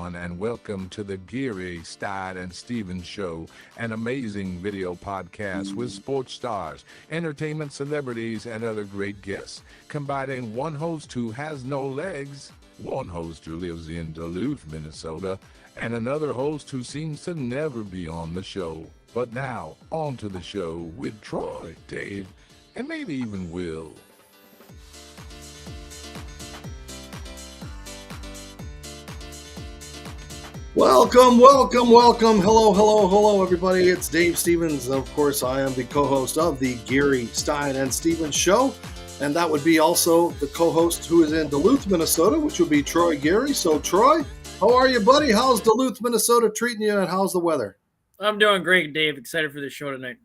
everyone, and welcome to the Geary, Stein and Stevens Show, an amazing video podcast with sports stars, entertainment celebrities, and other great guests, combining one host who has no legs, one host who lives in Duluth, Minnesota, and another host who seems to never be on the show. But now, on to the show with Troy, Dave, and maybe even Will. Welcome. Hello, everybody. It's Dave Stevens. Of course, I am the co-host of the Geary, Stein and Stevens Show. And that would be also the co-host who is in Duluth, Minnesota, which would be Troy Geary. So, Troy, how are you, buddy? How's Duluth, Minnesota treating you, and how's the weather? I'm doing great, Dave. Excited for the show tonight.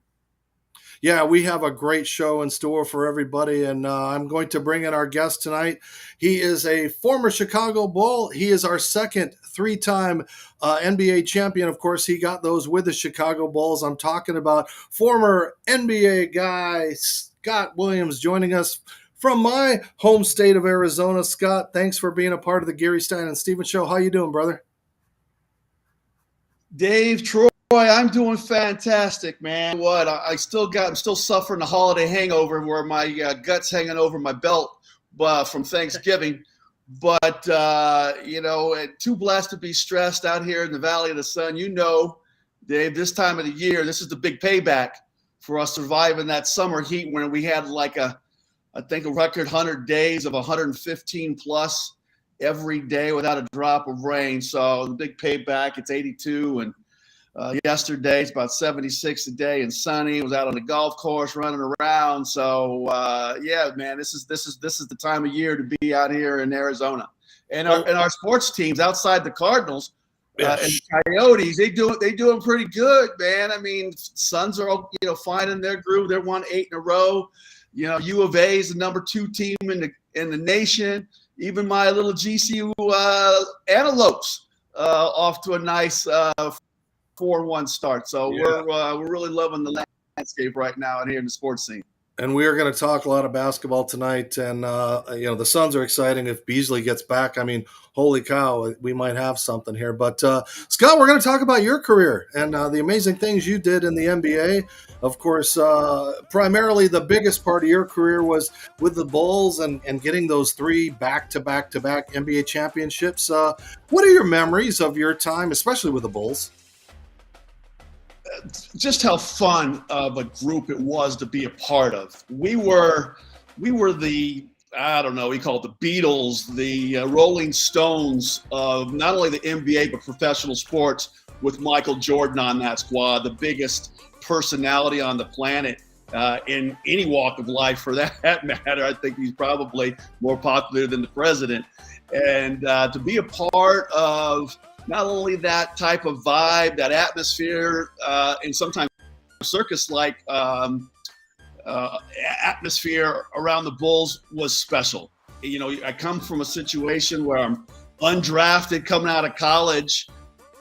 Yeah, we have a great show in store for everybody, and I'm going to bring in our guest tonight. He is a former Chicago Bull. He is our second three-time NBA champion. Of course, he got those with the Chicago Bulls. I'm talking about former NBA guy Scott Williams joining us from my home state of Arizona. Scott, thanks for being a part of the Geary, Stein and Stevens Show. How you doing, brother? Dave, Troy, I'm doing fantastic, man. I'm still suffering the holiday hangover where my gut's hanging over my belt from Thanksgiving. But, too blessed to be stressed out here in the Valley of the Sun. You know, Dave, this time of the year, this is the big payback for us surviving that summer heat when we had a record 100 days of 115 plus every day without a drop of rain. So the big payback, it's 82, and yesterday it's about 76 a day and sunny. I was out on the golf course running around. So man, this is the time of year to be out here in Arizona. And our sports teams outside the Cardinals and the Coyotes, they doing pretty good, man. I mean, Suns are finding their groove. They're won 8 in a row. U of A is the number 2 team in the nation. Even my little GCU Antelopes off to a nice 4-1 start. So we're really loving the landscape right now out here in the sports scene. And we are going to talk a lot of basketball tonight. And, the Suns are exciting. If Beasley gets back, I mean, holy cow, we might have something here. But, Scott, we're going to talk about your career and the amazing things you did in the NBA. Of course, primarily the biggest part of your career was with the Bulls and getting those 3 back-to-back NBA championships. What are your memories of your time, especially with the Bulls? Just how fun of a group it was to be a part of. We were the, we call it the Beatles, the Rolling Stones of not only the NBA but professional sports, with Michael Jordan on that squad, the biggest personality on the planet in any walk of life for that matter. I think he's probably more popular than the president. And to be a part of not only that type of vibe, that atmosphere, and sometimes circus-like atmosphere around the Bulls was special. I come from a situation where I'm undrafted coming out of college,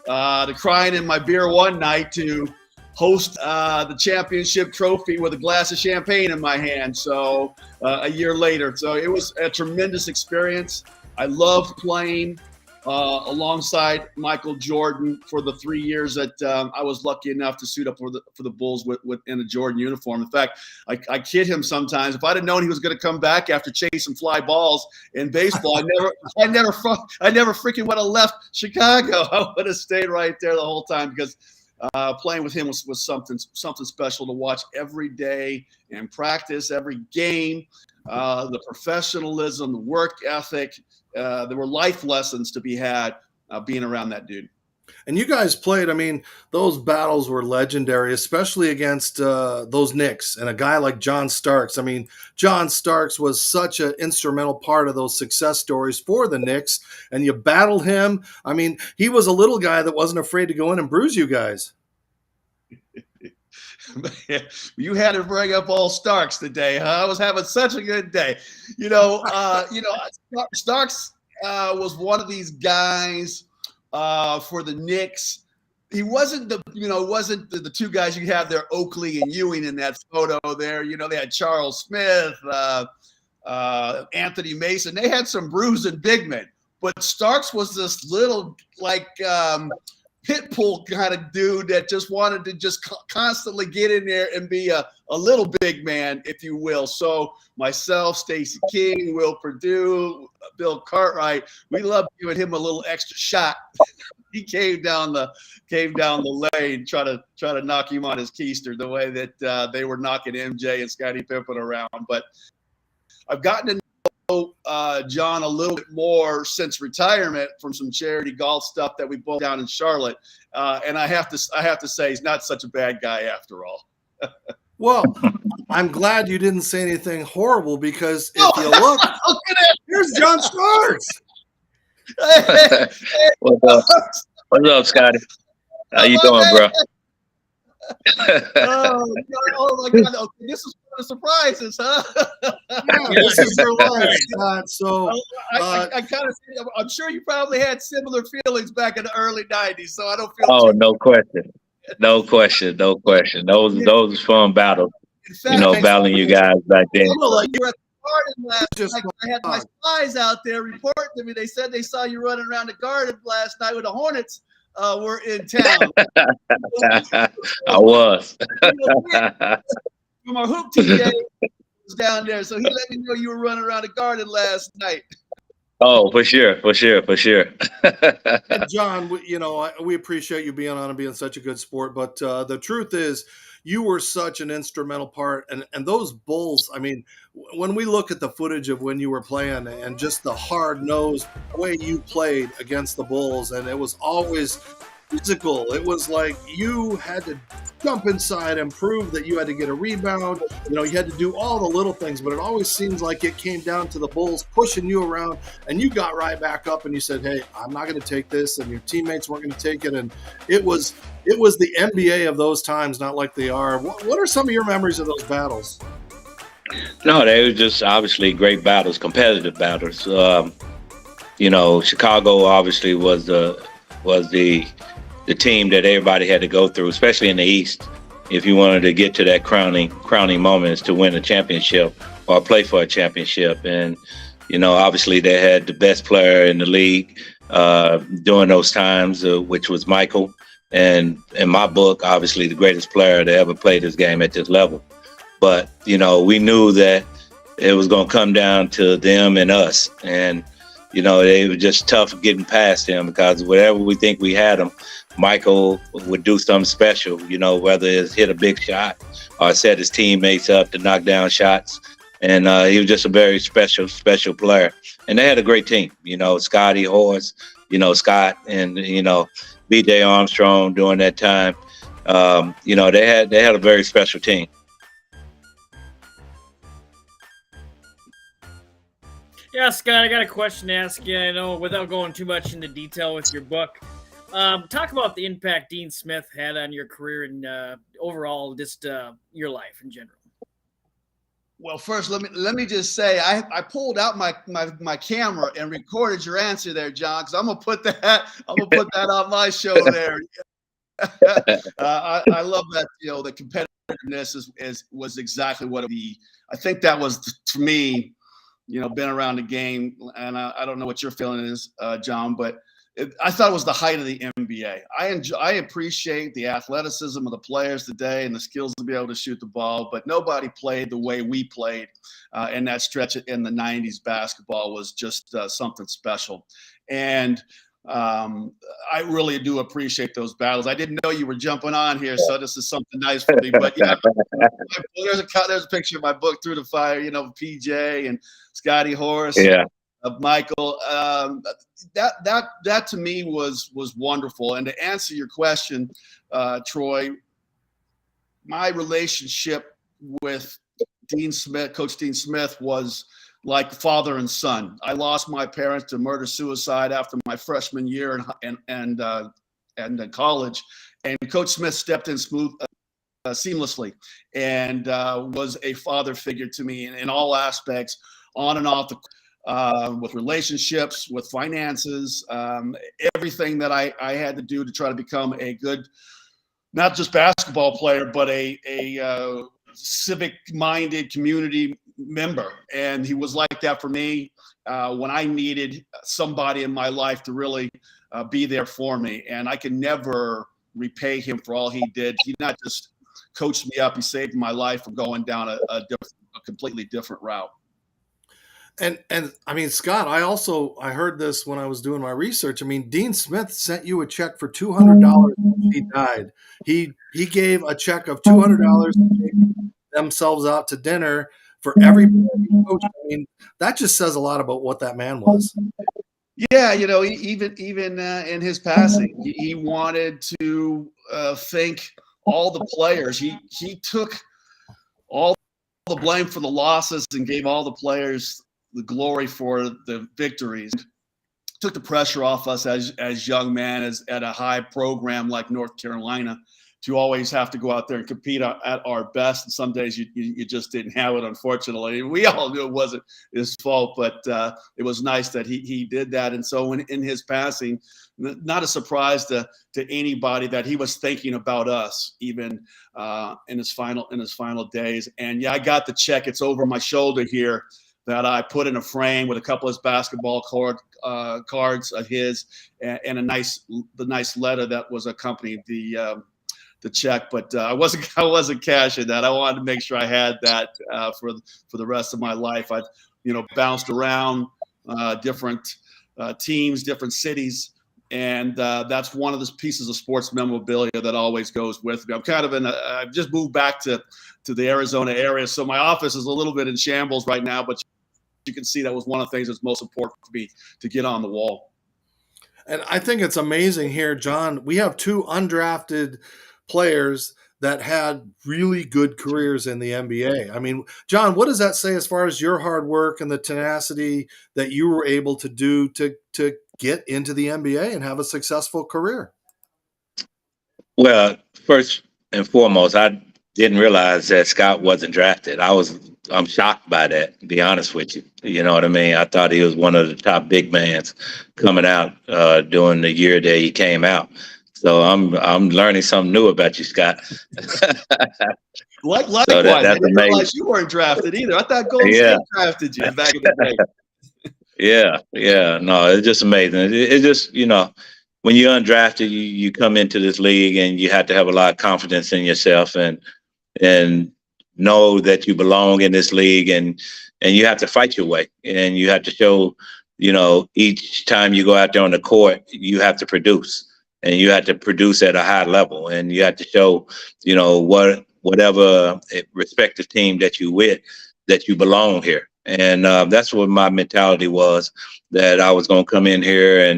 to crying in my beer one night to host the championship trophy with a glass of champagne in my hand. So a year later. So it was a tremendous experience. I loved playing alongside Michael Jordan for the 3 years that I was lucky enough to suit up for the Bulls in a Jordan uniform. In fact, I kid him sometimes. If I'd have known he was going to come back after chasing fly balls in baseball, I never freaking would have left Chicago. I would have stayed right there the whole time because playing with him was something special to watch every day and practice every game. The professionalism, the work ethic. There were life lessons to be had being around that dude. And you guys played, those battles were legendary, especially against those Knicks and a guy like John Starks. John Starks was such an instrumental part of those success stories for the Knicks, and you battled him. He was a little guy that wasn't afraid to go in and bruise you guys. You had to bring up all Starks today, huh? I was having such a good day. Starks was one of these guys for the Knicks. He wasn't the 2 guys you have there, Oakley and Ewing, in that photo there. They had Charles Smith, Anthony Mason. They had some bruising big men. But Starks was this little like pit bull kind of dude that just wanted to just constantly get in there and be a little big man, if you will. So myself, Stacey King, Will Perdue, Bill Cartwright, we loved giving him a little extra shot. He came down the lane, try to knock him on his keister the way that they were knocking MJ and Scottie Pippen around. But I've gotten to know John a little bit more since retirement from some charity golf stuff that we both down in Charlotte, and I have to say he's not such a bad guy after all. Well, I'm glad you didn't say anything horrible, because if you look, here's John Starks. What's up, Scotty? How you doing, bro? Oh my God! Okay, this is one of the surprises, huh? Yeah, this is your life, Scott. So I kind of, I'm sure you probably had similar feelings back in the early '90s. So I don't feel. Oh, no question. Those was fun battles. Fact, battling you guys back then. You were at the garden last night. I had my spies out there reporting to me. They said they saw you running around the garden last night with the Hornets were in town. I was. From our hoop TJ was down there, so he let me know you were running around the garden last night. Oh, for sure. And John, we appreciate you being on and being such a good sport. But the truth is, you were such an instrumental part. And those Bulls, I mean, when we look at the footage of when you were playing and just the hard-nosed way you played against the Bulls, and it was always physical. It was like you had to jump inside and prove that you had to get a rebound. You had to do all the little things, but it always seems like it came down to the Bulls pushing you around, and you got right back up and you said, hey, I'm not going to take this, and your teammates weren't going to take it. And it was the NBA of those times, not like they are. What are some of your memories of those battles? No, they were just obviously great battles, competitive battles. Chicago obviously was the team that everybody had to go through, especially in the East, if you wanted to get to that crowning moments to win a championship or play for a championship. And, obviously they had the best player in the league during those times, which was Michael. And in my book, obviously the greatest player to ever play this game at this level. But, we knew that it was going to come down to them and us. And, they were just tough getting past him, because whatever we think we had him, Michael would do something special, whether it's hit a big shot or set his teammates up to knock down shots. And he was just a very special player. And they had a great team, Scotty, Horace, Scott, and, B.J. Armstrong during that time. They had a very special team. Yeah, Scott, I got a question to ask you. I know without going too much into detail with your book, talk about the impact Dean Smith had on your career and overall just your life in general. Well, first, let me just say I pulled out my camera and recorded your answer there, John, because I'm gonna put that on my show there. I love that. The competitiveness was exactly what I think that was for me. Been around the game, and I don't know what your feeling is, John, but I thought it was the height of the NBA. I appreciate the athleticism of the players today and the skills to be able to shoot the ball, but nobody played the way we played in that stretch in the 90s. Basketball was just something special. And I really do appreciate those battles. I didn't know you were jumping on here, so this is something nice for me. But yeah, there's a picture of my book, Through the Fire. PJ and Scotty, Horace, Michael. That to me was wonderful. And to answer your question, Troy, my relationship with Coach Dean Smith, was like father and son. I lost my parents to murder-suicide after my freshman year and college, and Coach Smith stepped in seamlessly and was a father figure to me in all aspects, on and off with relationships, with finances, everything that I had to do to try to become a good, not just basketball player, but a civic-minded community member. And he was like that for me. when I needed somebody in my life to really be there for me. And I can never repay him for all he did. He not just coached me up, he saved my life from going down a completely different route. And I mean, Scott, I heard this when I was doing my research. I mean, Dean Smith sent you a check for $200 when he died. He gave a check of $200 to take themselves out to dinner for every coach. I mean, that just says a lot about what that man was. Yeah, you know, even in his passing, he wanted to thank all the players. He took all the blame for the losses and gave all the players the glory for the victories. Took the pressure off us as young men, as at a high program like North Carolina, to always have to go out there and compete at our best. And some days you just didn't have it, unfortunately. We all knew it wasn't his fault, but it was nice that he did that. And so in his passing, not a surprise to anybody that he was thinking about us, even in his final days. And yeah, I got the check. It's over my shoulder here, that I put in a frame with a couple of his basketball cards of his, and the nice letter that was accompanied the check. But I wasn't cashing that. I wanted to make sure I had that for the rest of my life. I bounced around different teams, different cities, and that's one of the pieces of sports memorabilia that always goes with me. I'm kind of I've just moved back to the Arizona area, so my office is a little bit in shambles right now, but you can see that was one of the things that's most important for me to get on the wall. And I think it's amazing here, John. We have two undrafted players that had really good careers in the NBA. I mean, John, what does that say as far as your hard work and the tenacity that you were able to do to get into the NBA and have a successful career? Well, first and foremost, I didn't realize that Scott wasn't drafted. I'm shocked by that, to be honest with you. You know what I mean? I thought he was one of the top big mans coming out during the year that he came out. So I'm learning something new about you, Scott. Likewise, so I didn't realize you weren't drafted either. I thought Golden State drafted you back in the day. Yeah. No, it's just amazing. It's just, when you're undrafted, you come into this league and you have to have a lot of confidence in yourself and know that you belong in this league, and you have to fight your way, and you have to show, each time you go out there on the court, you have to produce, and you have to produce at a high level, and you have to show, whatever respective team that you with, that you belong here. And that's what my mentality was, that I was going to come in here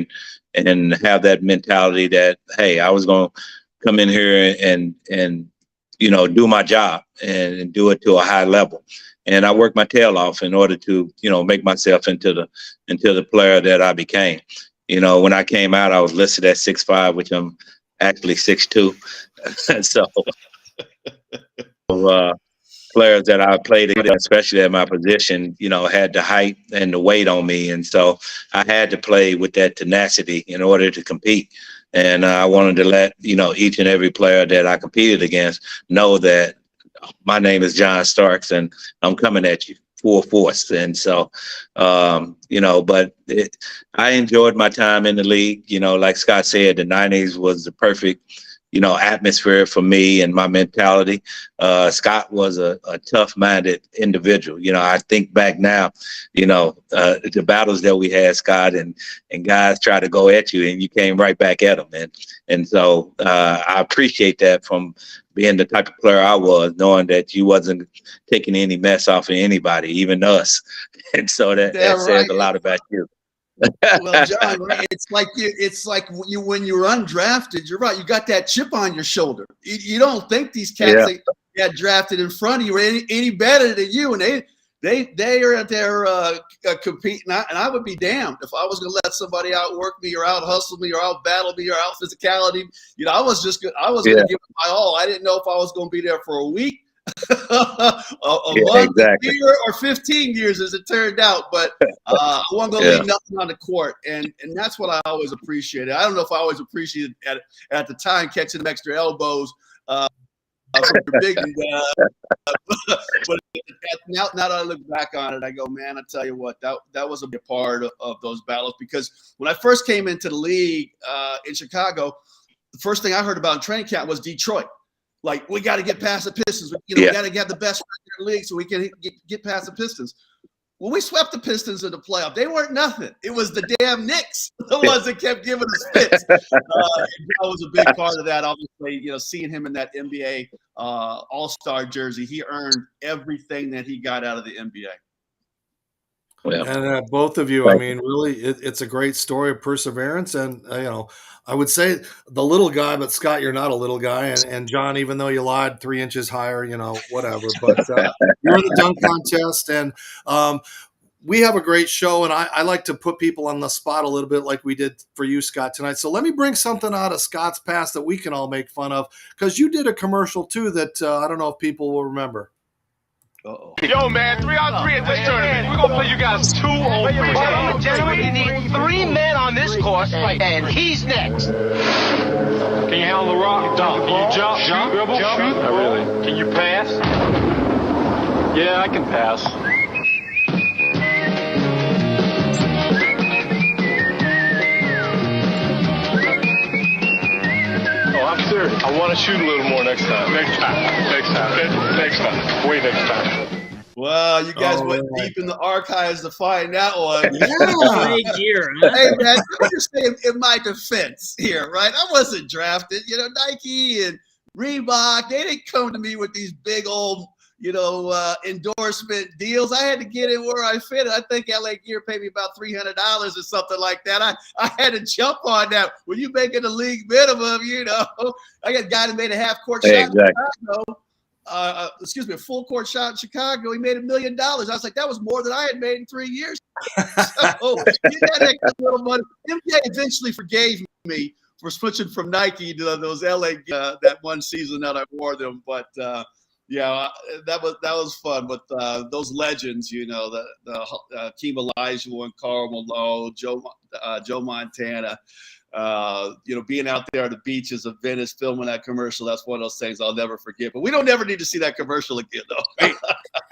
and have that mentality that, hey, I was going to come in here and do my job and do it to a high level. And I worked my tail off in order to, make myself into the player that I became. When I came out, I was listed at 6'5", which I'm actually 6'2". So players that I played against, especially at my position, had the height and the weight on me. And so I had to play with that tenacity in order to compete. And I wanted to let, each and every player that I competed against know that my name is John Starks and I'm coming at you full force. And so, but I enjoyed my time in the league. Like Scott said, the 90s was the perfect, atmosphere for me and my mentality. Scott was a tough-minded individual. I think back now, the battles that we had, Scott, and guys try to go at you and you came right back at them. And so I appreciate that from being the type of player I was, knowing that you wasn't taking any mess off of anybody, even us. And so that says a lot about you. Well, John, it's like when you're undrafted, you're right. You got that chip on your shoulder. You don't think these cats that got drafted in front of you are any better than you, and they are there competing. And I would be damned if I was going to let somebody outwork me or out hustle me or out battle me or out physicality. I was going to give it my all. I didn't know if I was going to be there for a week, a month, exactly. a year, or 15 years, as it turned out. But I wasn't going to leave nothing on the court, and that's what I always appreciated. I don't know if I always appreciated at the time catching them extra elbows. from your big. But now that I look back on it, I go, man, I tell you what, that was a big part of those battles, because when I first came into the league in Chicago, the first thing I heard about in training camp was Detroit. Like, we got to get past the Pistons. We got to get the best record in the league so we can get past the Pistons. When we swept the Pistons in the playoff, they weren't nothing. It was the damn Knicks, the ones that kept giving us fits. That was a big part of that. Obviously, seeing him in that NBA All-Star jersey, he earned everything that he got out of the NBA. Yeah. And both of you, I mean, really, it's a great story of perseverance. And, I would say the little guy, but Scott, you're not a little guy. And John, even though you lied 3 inches higher, whatever. But you're in the dunk contest. And we have a great show. And I like to put people on the spot a little bit like we did for you, Scott, tonight. So let me bring something out of Scott's past that we can all make fun of. Because you did a commercial, too, that I don't know if people will remember. Uh-oh. Yo, man, 3-on-3 at this tournament. We're going to play you guys 2-on-3. Gentlemen, you need 3 men on this course, and he's next. Can you handle the rock? Can you jump? Dribble? Shoot? Not really. Can you pass? Yeah, I can pass. I'm serious. I want to shoot a little more next time. Next time. Way next time. Well, you guys went deep in the archives to find that one. Yeah. Gear, huh? Hey, man, I'm just saying in my defense here, right? I wasn't drafted. Nike and Reebok, they didn't come to me with these big old, endorsement deals. I had to get in where I fit. I think LA Gear paid me about $300 or something like that. I had to jump on that. When you making the league minimum, I got a guy that made a half-court shot in Chicago. A full court shot in Chicago. He made $1 million. I was like, that was more than I had made in 3 years. So you got that little money. NBA eventually forgave me for switching from Nike to those LA that one season that I wore them. But yeah, that was fun with those legends. The Hakeem Olajuwon, Karl Malone, Joe Montana. Being out there on the beaches of Venice filming that commercial, that's one of those things I'll never forget. But we don't never need to see that commercial again, though.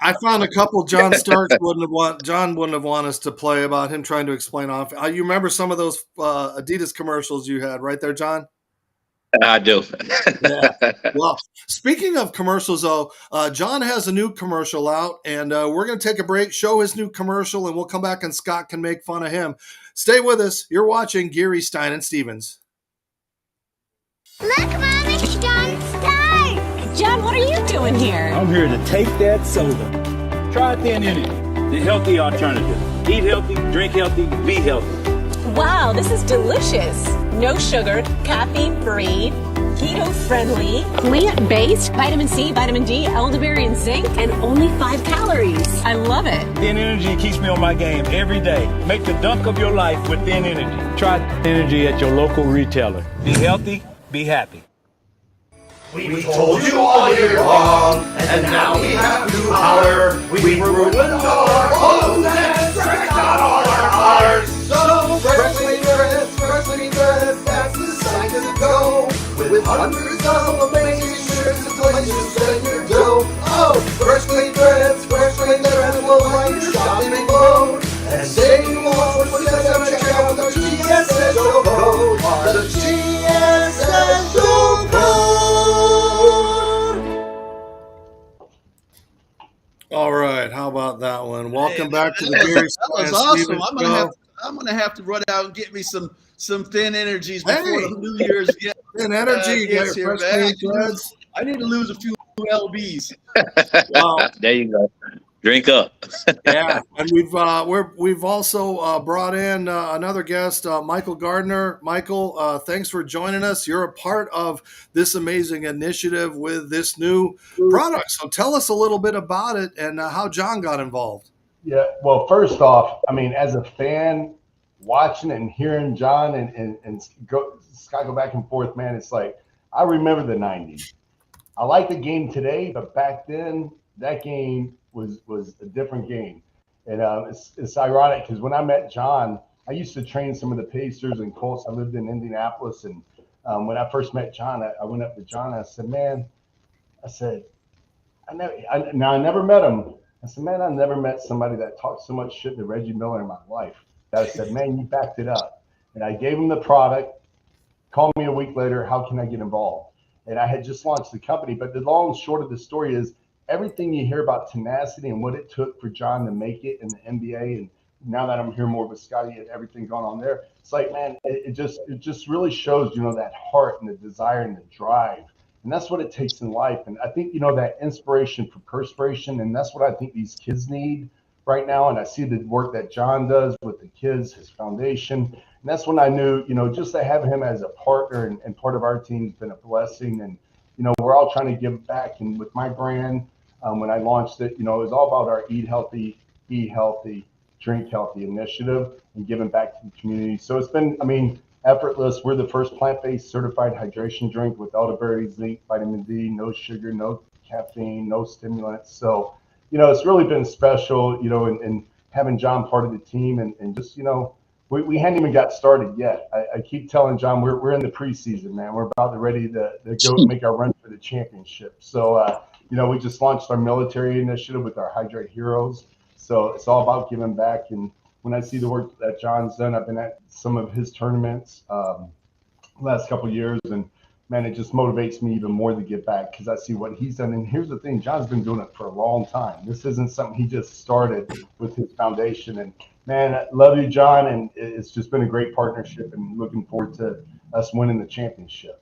I found a couple John Starks wouldn't have wanted us to play about him trying to explain off. You remember some of those Adidas commercials you had right there, John? I do. Yeah. Well, speaking of commercials, though, John has a new commercial out, and we're going to take a break, show his new commercial, and we'll come back and Scott can make fun of him. Stay with us. You're watching Geary, Stein and Stevens. Look, Mommy, John Stein. John, what are you doing here? I'm here to take that soda. Try Thin Energy, the healthy alternative. Eat healthy, drink healthy, be healthy. Wow, this is delicious. No sugar, caffeine-free, keto-friendly, plant-based, vitamin C, vitamin D, elderberry, and zinc, and only 5 calories. I love it. Thin Energy keeps me on my game every day. Make the dunk of your life with Thin Energy. Try Thin Energy at your local retailer. Be healthy, be happy. We told you all year long, and now we have to holler. We ruined all our clothes and scratched out all our collars. So freshly dressed, that's the sign to go. With hundreds of amazing shirts and places in your dough. Oh, freshly dressed, will light your shopping load. And say you want what says I'm check out the GSS show code. The GSS show code. All right, how about that one? Welcome back to the Geary. That was awesome. I'm gonna have to run out and get me some Thin Energies before the New Year's. Thin Energy, gets here, man. I need to lose a few lbs. Wow. There you go. Drink up. Yeah, and we've also brought in another guest, Michael Gardner. Michael, thanks for joining us. You're a part of this amazing initiative with this new product. So tell us a little bit about it and how John got involved. Yeah, well, first off, I mean, as a fan, watching and hearing John and Scott go back and forth, man, it's like I remember the 90s. I like the game today, but back then that game was a different game. And it's ironic because when I met John, I used to train some of the Pacers and Colts. I lived in Indianapolis, and when I first met John, I went up to John and I said, man, I said, I never met him. I said, man, I never met somebody that talked so much shit to Reggie Miller in my life. That I said, man, you backed it up. And I gave him the product. Called me a week later, how can I get involved? And I had just launched the company. But the long and short of the story is everything you hear about tenacity and what it took for John to make it in the NBA, and now that I'm hearing more with Scotty and everything going on there, it's like, man, it just really shows, that heart and the desire and the drive. And that's what it takes in life. And I think, that inspiration for perspiration, and that's what I think these kids need right now. And I see the work that John does with the kids, his foundation. And that's when I knew, just to have him as a partner and part of our team has been a blessing. And, we're all trying to give back. And with my brand, when I launched it, it was all about our Eat Healthy, Eat Healthy, Drink Healthy initiative and giving back to the community. So it's been, effortless. We're the first plant-based certified hydration drink with elderberry, zinc, vitamin D, no sugar, no caffeine, no stimulants. So, it's really been special, and having John part of the team and just, we hadn't even got started yet. I keep telling John, we're in the preseason, man. We're about ready to go make our run for the championship. So, we just launched our military initiative with our Hydrate Heroes. So it's all about giving back. And when I see the work that John's done, I've been at some of his tournaments last couple of years, and man, it just motivates me even more to give back because I see what he's done. And here's the thing, John's been doing it for a long time. This isn't something he just started with his foundation. And man, I love you, John, and it's just been a great partnership and looking forward to us winning the championship.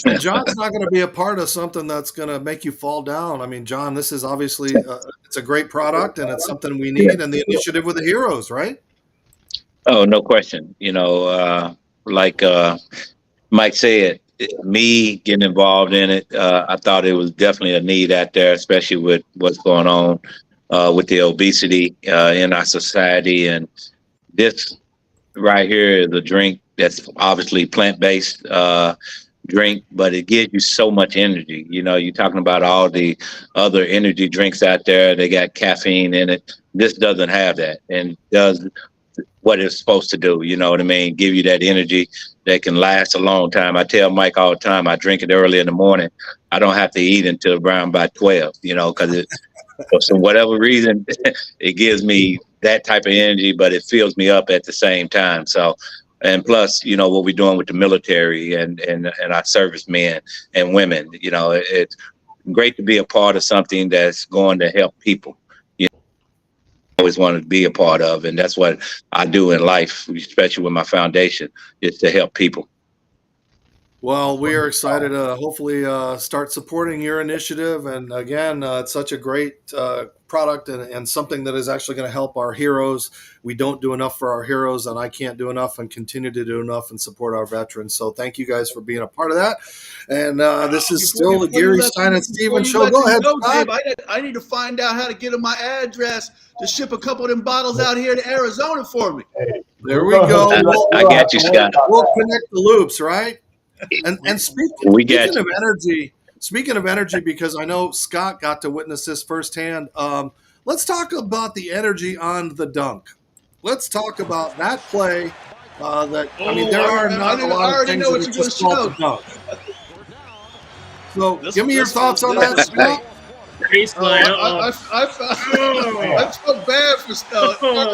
And John's not going to be a part of something that's going to make you fall down. I mean, John, this is obviously it's a great product and it's something we need. And the initiative with the heroes, right? Oh, no question. Like Mike said, me getting involved in it, I thought it was definitely a need out there, especially with what's going on with the obesity in our society. And this right here is a drink that's obviously plant-based drink, but it gives you so much energy. You're talking about all the other energy drinks out there. They got caffeine in it. This doesn't have that and does what it's supposed to do. You know what I mean? Give you that energy that can last a long time. I tell Mike all the time, I drink it early in the morning. I don't have to eat until around by 12, because for some whatever reason, it gives me that type of energy, but it fills me up at the same time. So, and plus, what we're doing with the military and our servicemen and women, it's great to be a part of something that's going to help people. I always wanted to be a part of, and that's what I do in life, especially with my foundation, is to help people. Well, we are excited to hopefully start supporting your initiative. And again, it's such a great product and something that is actually going to help our heroes. We don't do enough for our heroes, and I can't do enough and continue to do enough and support our veterans. So thank you guys for being a part of that. And this is still the Geary, Stein and Stevens Show. Go ahead, Scott. I need to find out how to get him my address to ship a couple of them bottles out here to Arizona for me. Hey, there we go. I got you, Scott. We'll connect the loops, right? And speaking of energy, because I know Scott got to witness this firsthand, let's talk about the energy on the dunk. Let's talk about that play. There are not a lot of things that are just called the dunk. So give me your thoughts on that, Scott. I felt bad for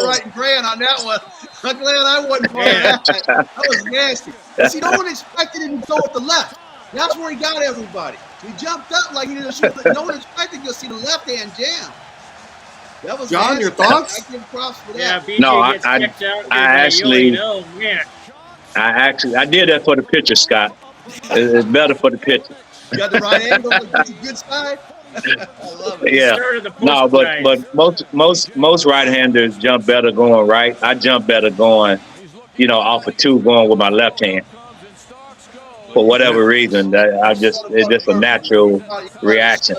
writing Grant on that one. I'm glad I wasn't part of that. That was nasty. See, no one expected him to go with the left. That's where he got everybody. He jumped up like he didn't shoot. No one expected to see the left hand jam. That was John, nasty. your thoughts? I give props for that. Yeah, BJ No, gets I kicked out. actually, I did that for the pitcher, Scott. It's better for the pitcher. You got the right angle, it's a good side. I love it. Yeah. No, but most right-handers jump better going right. I jump better going, off of two, going with my left hand. For whatever reason, it's just a natural reaction.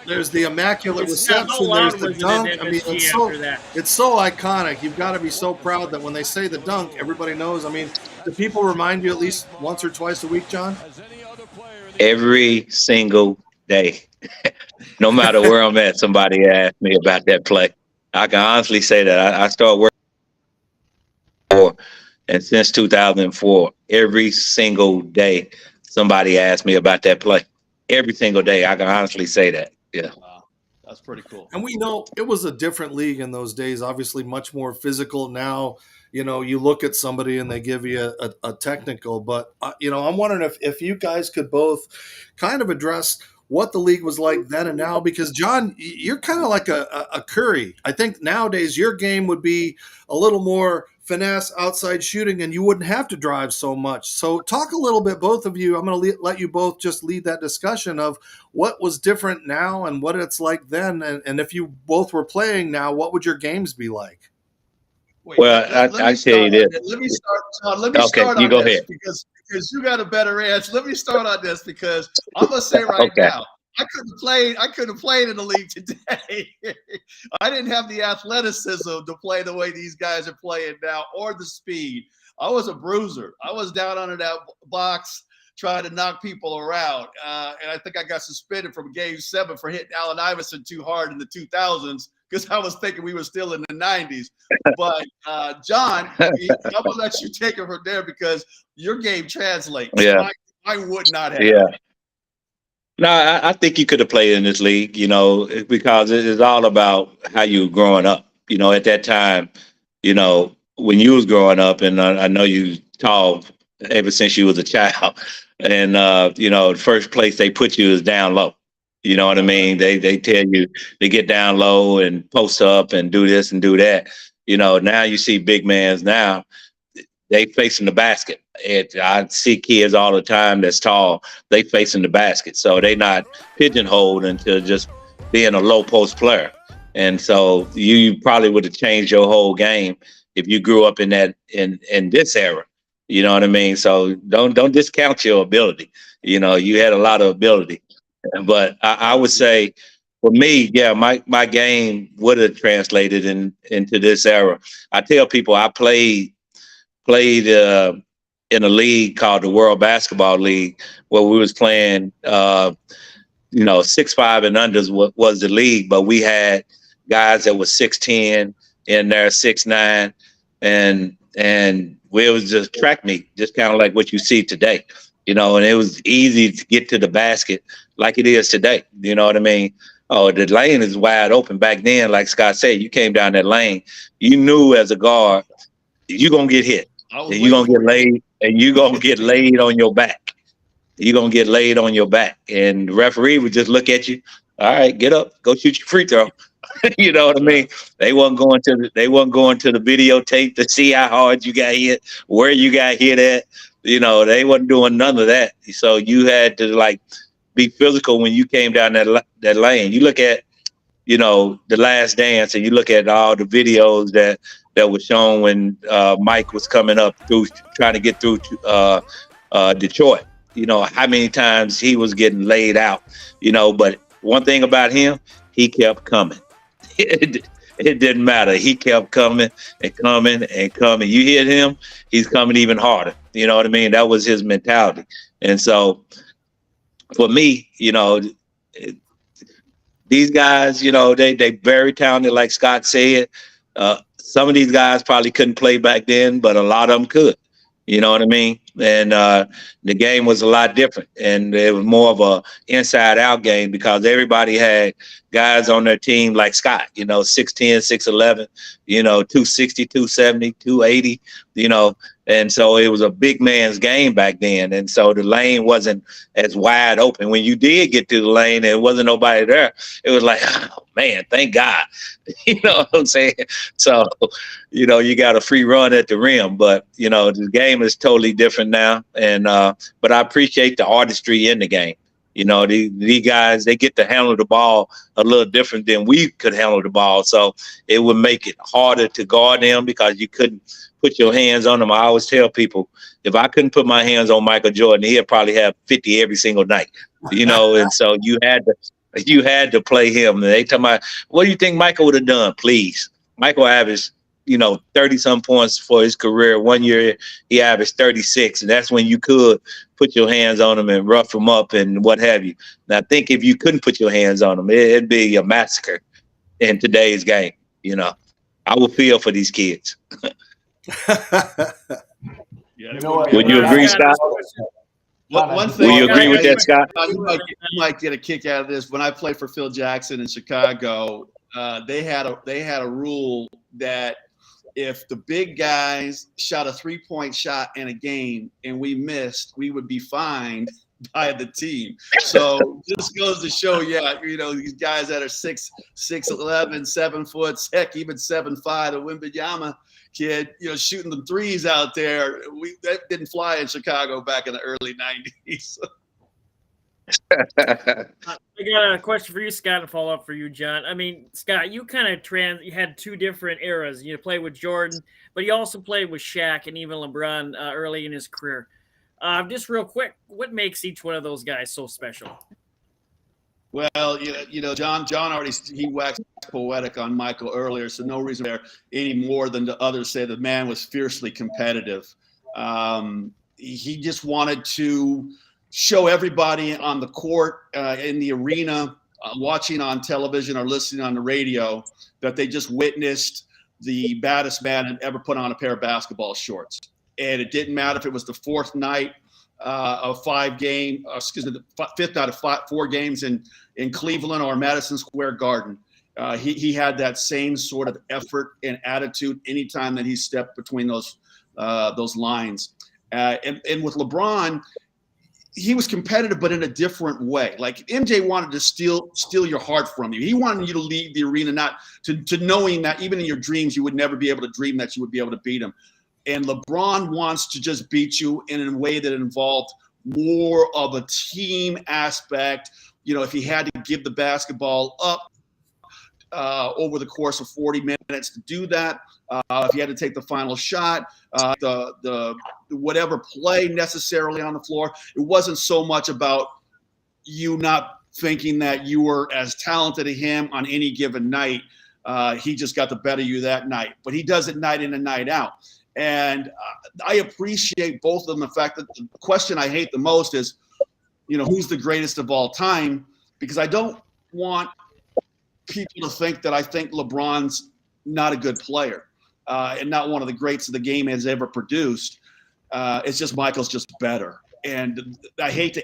There's the immaculate reception. There's the dunk. I mean, it's so iconic. You've got to be so proud that when they say the dunk, everybody knows. I mean, do people remind you at least once or twice a week, John? Every single day. No matter where I'm at, somebody asked me about that play. I can honestly say that I started working and since 2004, every single day, somebody asked me about that play. every single day. I can honestly say that. Yeah. Wow, that's pretty cool. And we know it was a different league in those days, obviously much more physical. Now, you look at somebody and they give you a technical, but, I'm wondering if you guys could both kind of address what the league was like then and now, because John, you're kind of like a Curry. I think nowadays your game would be a little more finesse, outside shooting, and you wouldn't have to drive so much. So talk a little bit, both of you. I'm going to let you both just lead that discussion of what was different now and what it's like then. And if you both were playing now, what would your games be like? Wait, Well, I tell you this. Let me start, John. Let me start on go this ahead. because you got a better answer. Let me start on this because I'm gonna say right now, I couldn't have played in the league today. I didn't have the athleticism to play the way these guys are playing now, or the speed. I was a bruiser. I was down under that box trying to knock people around, and I think I got suspended from Game 7 for hitting Allen Iverson too hard in the 2000s. Because I was thinking we were still in the 90s. But, John, I'm going to let you take it from there because your game translates. Yeah. I would not have. Yeah. No, I think you could have played in this league, because it is all about how you were growing up. At that time, when you was growing up, and I know you tall ever since you was a child, and, the first place they put you is down low. You know what I mean? They tell you to get down low and post up and do this and do that. Now you see big mans now, they facing the basket. I see kids all the time that's tall, they facing the basket. So they not pigeonholed into just being a low post player. And so you probably would have changed your whole game if you grew up in this era. You know what I mean? So don't discount your ability. You had a lot of ability. But I would say, for me, yeah, my game would have translated into this era. I tell people I played in a league called the World Basketball League, where we was playing, 6'5" and unders was the league, but we had guys that was 6'10" in there, 6'9", and it was just track meet, just kind of like what you see today. And it was easy to get to the basket like it is today. You know what I mean? Oh, the lane is wide open. Back then, like Scott said, you came down that lane, you knew as a guard, you're going to get hit. And you're going to get laid, and you're going to get laid on your back. You're going to get laid on your back. And the referee would just look at you. All right, get up, go shoot your free throw. You know what I mean? They wasn't going to the videotape to see how hard you got hit, where you got hit at. They wasn't doing none of that. So you had to be physical when you came down that lane. You look at, The Last Dance, and you look at all the videos that was shown when Mike was coming up trying to get through Detroit. How many times he was getting laid out. But one thing about him, he kept coming. It didn't matter. He kept coming and coming and coming. You hit him, he's coming even harder. You know what I mean? That was his mentality. And so for me, these guys, they very talented, like Scott said. Some of these guys probably couldn't play back then, but a lot of them could. You know what I mean? And the game was a lot different, and it was more of a inside-out game because everybody had guys on their team like Scott, 6'10", 6'11", 260, 270, 280, and so it was a big man's game back then. And so the lane wasn't as wide open. When you did get to the lane, there wasn't nobody there. It was like, oh, man, thank God. You know what I'm saying? So, you got a free run at the rim. But, the game is totally different now. And but I appreciate the artistry in the game. These guys, they get to handle the ball a little different than we could handle the ball. So it would make it harder to guard them because you couldn't put your hands on them. I always tell people, if I couldn't put my hands on Michael Jordan, he'd probably have 50 every single night, and so you had to play him. And they tell me, what do you think Michael would have done? Please. Michael averaged, 30-some points for his career. One year he averaged 36, and that's when you could put your hands on him and rough him up and what have you. And I think if you couldn't put your hands on him, it'd be a massacre in today's game. I would feel for these kids. You know what? Would you agree, Scott? One thing. Will you agree with that, Scott? You might get a kick out of this. When I played for Phil Jackson in Chicago, they had a rule that if the big guys shot a 3-point shot in a game and we missed, we would be fined by the team. So this goes to show, these guys that are 6'11", 7 foot, heck, even 7'5", the Wembanyama kid, shooting the threes out there. That didn't fly in Chicago back in the early 90s. I got a question for you, Scott, and follow up for you, John. I mean, Scott, you kind of you had two different eras. You played with Jordan, but you also played with Shaq and even LeBron early in his career. Just real quick, what makes each one of those guys so special? Well, John already he waxed poetic on Michael earlier, so no reason there any more than the others say the man was fiercely competitive. He just wanted to show everybody on the court, in the arena, watching on television or listening on the radio, that they just witnessed the baddest man that ever put on a pair of basketball shorts. And it didn't matter if it was the fourth night of the fifth night of 4 games in Cleveland or Madison Square Garden. He had that same sort of effort and attitude anytime that he stepped between those lines. And with LeBron, he was competitive, but in a different way. Like MJ wanted to steal your heart from you. He wanted you to leave the arena, not to knowing that even in your dreams, you would never be able to dream that you would be able to beat him. And LeBron wants to just beat you in a way that involved more of a team aspect. If he had to give the basketball up over the course of 40 minutes to do that, if he had to take the final shot, the whatever play necessarily on the floor, it wasn't so much about you not thinking that you were as talented as him on any given night. He just got the better of you that night, but he does it night in and night out. And I appreciate both of them. In fact, the question I hate the most is, who's the greatest of all time? Because I don't want people to think that I think LeBron's not a good player and not one of the greats of the game has ever produced. It's just Michael's just better. And I hate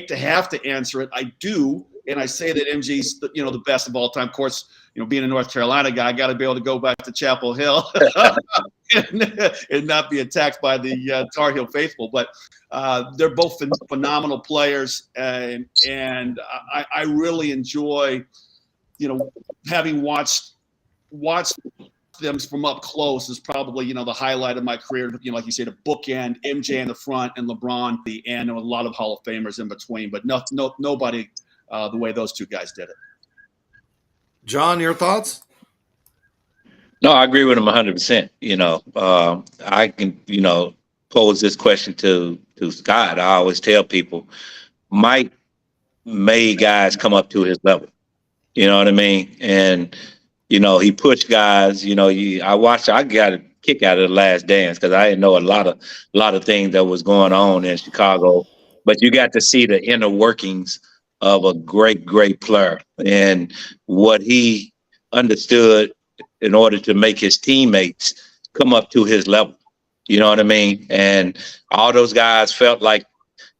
to have to answer it. I do. And I say that MG's, the best of all time. Of course, being a North Carolina guy, I got to be able to go back to Chapel Hill and not be attacked by the Tar Heel faithful. But they're both phenomenal players. And I really enjoy, having watched them from up close is probably, the highlight of my career. Like you say, the bookend, MJ in the front and LeBron the end, and a lot of Hall of Famers in between. But nobody the way those two guys did it. John, your thoughts? No, I agree with him 100%. I can, pose this question to Scott. I always tell people, Mike made guys come up to his level. You know what I mean? And, he pushed guys. I got a kick out of The Last Dance because I didn't know a lot of things that was going on in Chicago. But you got to see the inner workings of a great, great player and what he understood in order to make his teammates come up to his level. You know what I mean? And all those guys felt like,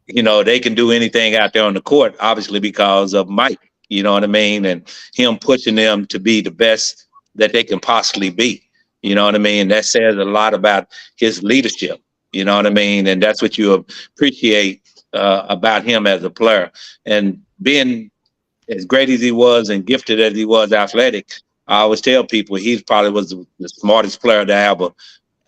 they can do anything out there on the court, obviously because of Mike, you know what I mean? And him pushing them to be the best that they can possibly be. You know what I mean? That says a lot about his leadership. You know what I mean? And that's what you appreciate about him as a player. And being as great as he was and gifted as he was athletic, I always tell people he probably was the smartest player to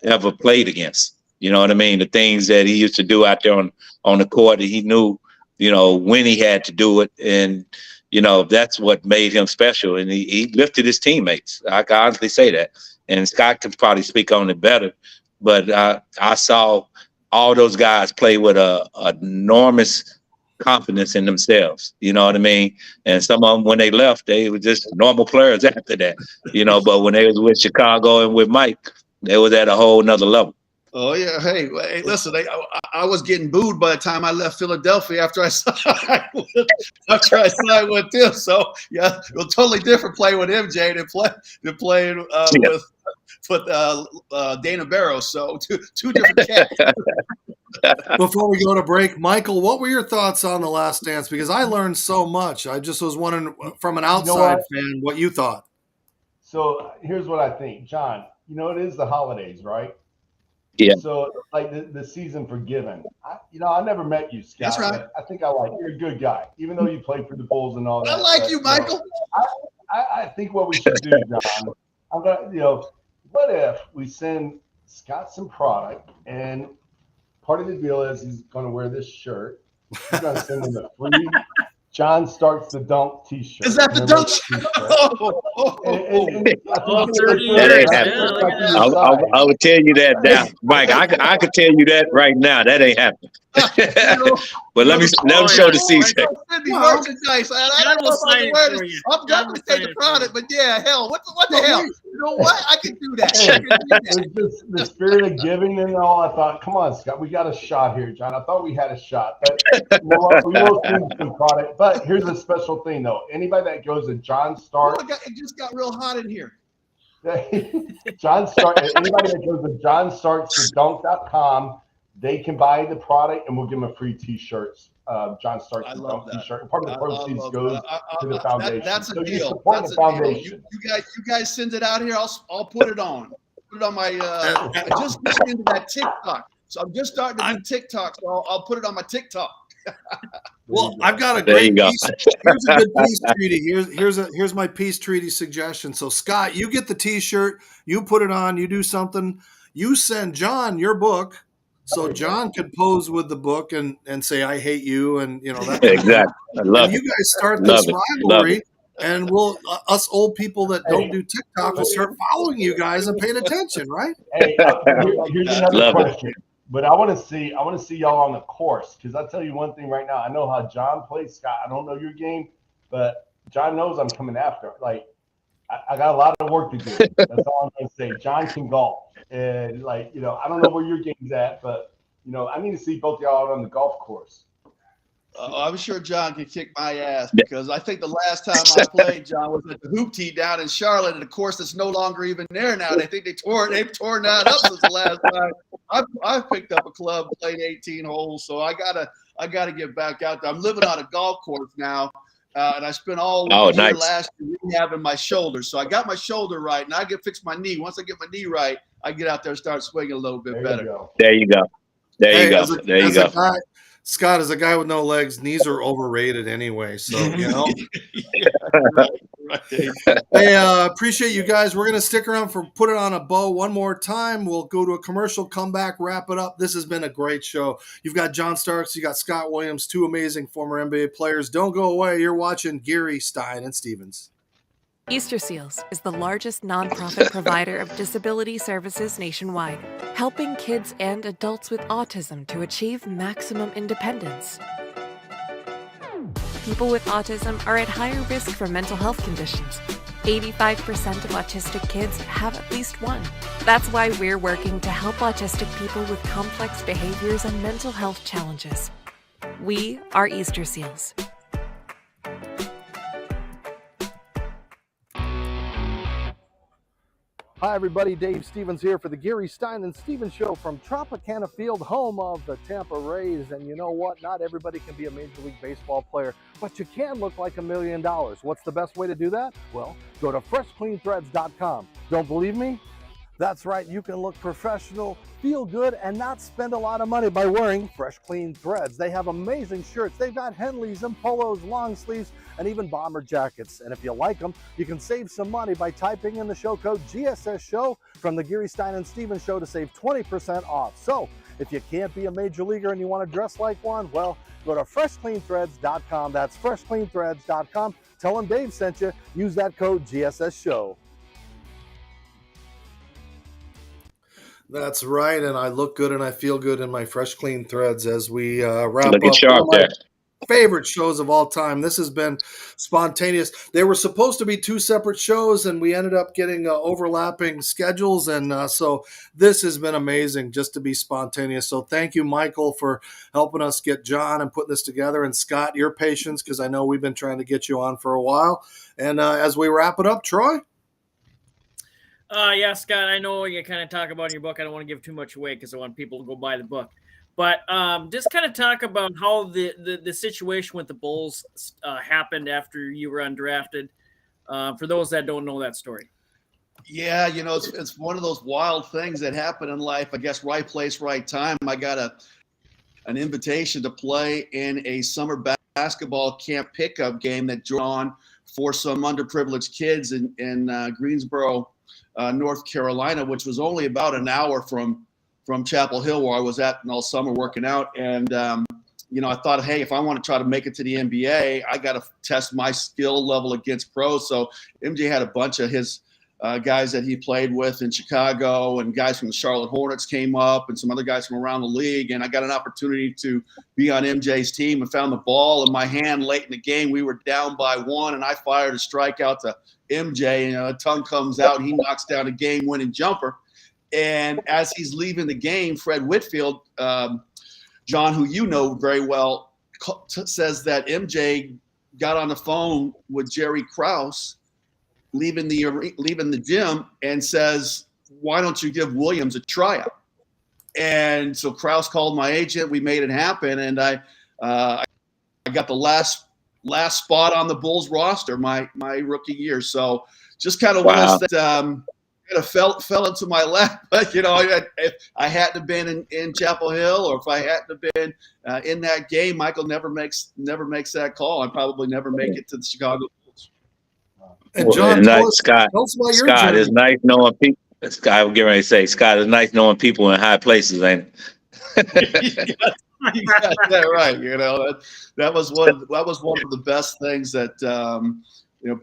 ever played against. You know what I mean? The things that he used to do out there on the court, he knew, when he had to do it. And, that's what made him special. And he lifted his teammates. I can honestly say that. And Scott can probably speak on it better. But I saw all those guys play with a enormous confidence in themselves. You know what I mean? And some of them, when they left, they were just normal players after that. But when they was with Chicago and with Mike, they was at a whole nother level. Oh yeah. Hey, listen, I was getting booed by the time I left Philadelphia after I signed with them. So yeah, it was totally different playing with MJ than playing with Dana Barrows. So two different cats. Before we go to break, Michael, what were your thoughts on The Last Dance? Because I learned so much. I just was wondering from an outside fan what you thought. So here's what I think, John. It is the holidays, right? Yeah. So like the season forgiven. I never met you, Scott. That's right. But I think you're a good guy, even though you played for the Bulls and all that. I like you, Michael. I think what we should do, John. I'm gonna, what if we send Scott some product, and part of the deal is he's gonna wear this shirt. He's gonna send him a free John Starks the Dunk T-shirt. Is that the dunk shirt? I would tell you that now, Mike. I could tell you that right now. That ain't happening. But let me show the season. Merchandise. I don't know if I can wear this. I'm definitely take the product, but yeah, hell, what the hell? You know what? I can do that. Just the spirit of giving and all. I thought, come on, Scott, we got a shot here, John. I thought we had a shot, but we will see some product. But here's a special thing, though. Anybody that goes to John Stark, it just got real hot in here. John Stark. Anybody that goes to johnstarksthedunk.com, they can buy the product, and we'll give them a free T-shirt. John Starks the Dunk T-shirt, and part of the proceeds goes to the foundation. That's a so deal. That's a deal. You guys send it out here. I'll put it on. Put it on my. I just got into that TikTok, so I'm just starting to do TikTok. So I'll put it on my TikTok. Well, I've got a great piece. Here's a good peace treaty. Here's my peace treaty suggestion. So Scott, you get the T-shirt, you put it on, you do something, you send John your book, so John could pose with the book and say I hate you, and that. Exactly. I love it. You guys start this rivalry, and we'll us old people that don't do TikTok will start following you guys and paying attention, right? Hey, here's another question. But I want to see y'all on the course, because I'll tell you one thing right now. I know how John plays, Scott. I don't know your game, but John knows I'm coming after. Like, I got a lot of work to do. That's all I'm going to say. John can golf. And, I don't know where your game's at, but, I need to see both y'all out on the golf course. I'm sure John can kick my ass, because I think the last time I played, John, was at the Hoop Tee down in Charlotte, at a course that's no longer even there now. They think they've torn that up since the last time. I've picked up a club, played 18 holes, so I gotta get back out there. I'm living on a golf course now, and I spent all year last year rehabbing my shoulder. So I got my shoulder right, and I get fix my knee. Once I get my knee right, I get out there and start swinging a little bit better. There you go. There you go. Scott, as a guy with no legs, knees are overrated anyway. So, Right. Hey, appreciate you guys. We're going to stick around for Put It On a Bow one more time. We'll go to a commercial, come back, wrap it up. This has been a great show. You've got John Starks, you got Scott Williams, two amazing former NBA players. Don't go away. You're watching Geary, Stein and Stevens. Easter Seals is the largest nonprofit provider of disability services nationwide, helping kids and adults with autism to achieve maximum independence. People with autism are at higher risk for mental health conditions. 85% of autistic kids have at least one. That's why we're working to help autistic people with complex behaviors and mental health challenges. We are Easter Seals. Hi, everybody. Dave Stevens here for the Geary, Stein and Stevens Show from Tropicana Field, home of the Tampa Rays. And you know what? Not everybody can be a Major League Baseball player, but you can look like $1 million. What's the best way to do that? Well, go to freshcleanthreads.com. Don't believe me? That's right. You can look professional, feel good, and not spend a lot of money by wearing Fresh Clean Threads. They have amazing shirts. They've got Henleys and polos, long sleeves, and even bomber jackets. And if you like them, you can save some money by typing in the show code GSS Show from the Geary, Stein and Stevens Show to save 20% off. So if you can't be a major leaguer and you want to dress like one, well, go to freshcleanthreads.com. That's freshcleanthreads.com. Tell them Dave sent you. Use that code GSS Show. That's right, and I look good and I feel good in my Fresh Clean Threads as we wrap Look up at one of my there. favorite shows of all time. This has been spontaneous. They were supposed to be two separate shows, and we ended up getting overlapping schedules, and so this has been amazing just to be spontaneous. So thank you, Michael, for helping us get John and putting this together, and Scott, your patience, because I know we've been trying to get you on for a while. And as we wrap it up, Troy? Yeah, Scott, I know you kind of talk about in your book. I don't want to give too much away because I want people to go buy the book. But just kind of talk about how the situation with the Bulls happened after you were undrafted. For those that don't know that story. Yeah, it's one of those wild things that happen in life. I guess right place, right time. I got an invitation to play in a summer basketball camp pickup game that drew on for some underprivileged kids in Greensboro, North Carolina, which was only about an hour from Chapel Hill, where I was at all summer working out. And, I thought, hey, if I want to try to make it to the NBA, I got to test my skill level against pros. So MJ had a bunch of his guys that he played with in Chicago, and guys from the Charlotte Hornets came up, and some other guys from around the league. And I got an opportunity to be on MJ's team and found the ball in my hand late in the game. We were down by 1, and I fired a strikeout to MJ, and a tongue comes out, and he knocks down a game-winning jumper. And as he's leaving the game, Fred Whitfield, John, who you know very well, says that MJ got on the phone with Jerry Krause leaving the gym and says, why don't you give Williams a tryout? And so Krause called my agent. We made it happen, and I got the last spot on the Bulls roster my rookie year. So just kind of one of those that fell into my lap. But if I hadn't have been in Chapel Hill, or if I hadn't have been in that game, Michael never makes that call. I'd probably never make it to the Chicago Bulls. And John, tell us about your Scott, journey. it's nice knowing people. I was getting ready to say, Scott, it's nice knowing people in high places, ain't it? You got that right. That was one of the best things that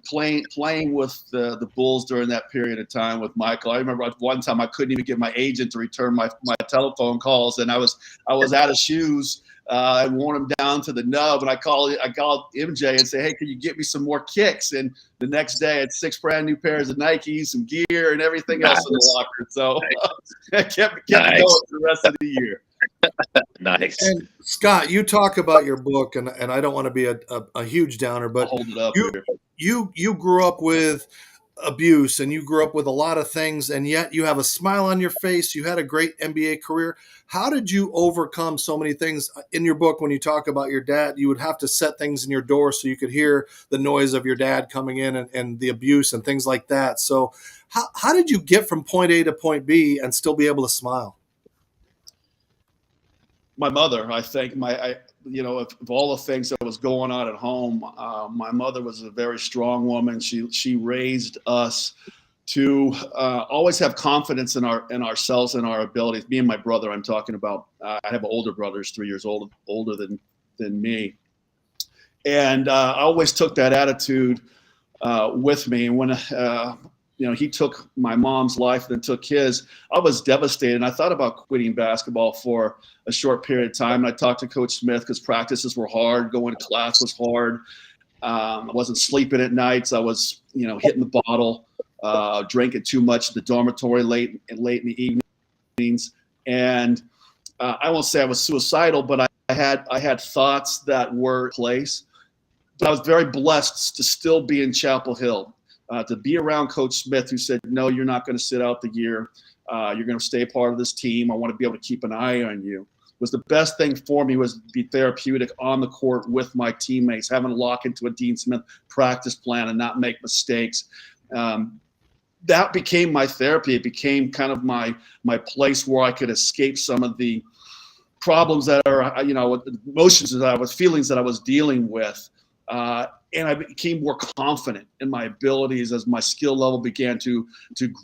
playing with the Bulls during that period of time with Michael. I remember one time I couldn't even get my agent to return my telephone calls, and I was out of shoes. I worn them down to the nub, and I called MJ and say, hey, can you get me some more kicks? And the next day I had 6 brand new pairs of Nikes, some gear, and everything else in the locker. So I kept going for the rest of the year. Nice. And Scott, you talk about your book, and I don't want to be a huge downer, but I'll hold it up you grew up with abuse, and you grew up with a lot of things, and yet you have a smile on your face. You had a great NBA career. How did you overcome so many things? In your book, when you talk about your dad, you would have to set things in your door so you could hear the noise of your dad coming in and the abuse and things like that. So how did you get from point A to point B and still be able to smile? My mother, I think, of all the things that was going on at home, my mother was a very strong woman. She raised us to always have confidence in ourselves and our abilities. Me and my brother, I'm talking about. I have an older brother, who's 3 years older than me, and I always took that attitude with me. And when he took my mom's life and then took his, I was devastated. And I thought about quitting basketball for a short period of time. And I talked to Coach Smith because practices were hard, going to class was hard. I wasn't sleeping at nights. I was, hitting the bottle, drinking too much at the dormitory late in the evenings. And I won't say I was suicidal, but I had thoughts that were in place. But I was very blessed to still be in Chapel Hill. To be around Coach Smith, who said, no, you're not going to sit out the year. You're going to stay part of this team. I want to be able to keep an eye on you. Was the best thing for me was to be therapeutic on the court with my teammates, having to lock into a Dean Smith practice plan and not make mistakes. That became my therapy. It became kind of my place where I could escape some of the problems that are, emotions feelings that I was dealing with. And I became more confident in my abilities as my skill level began to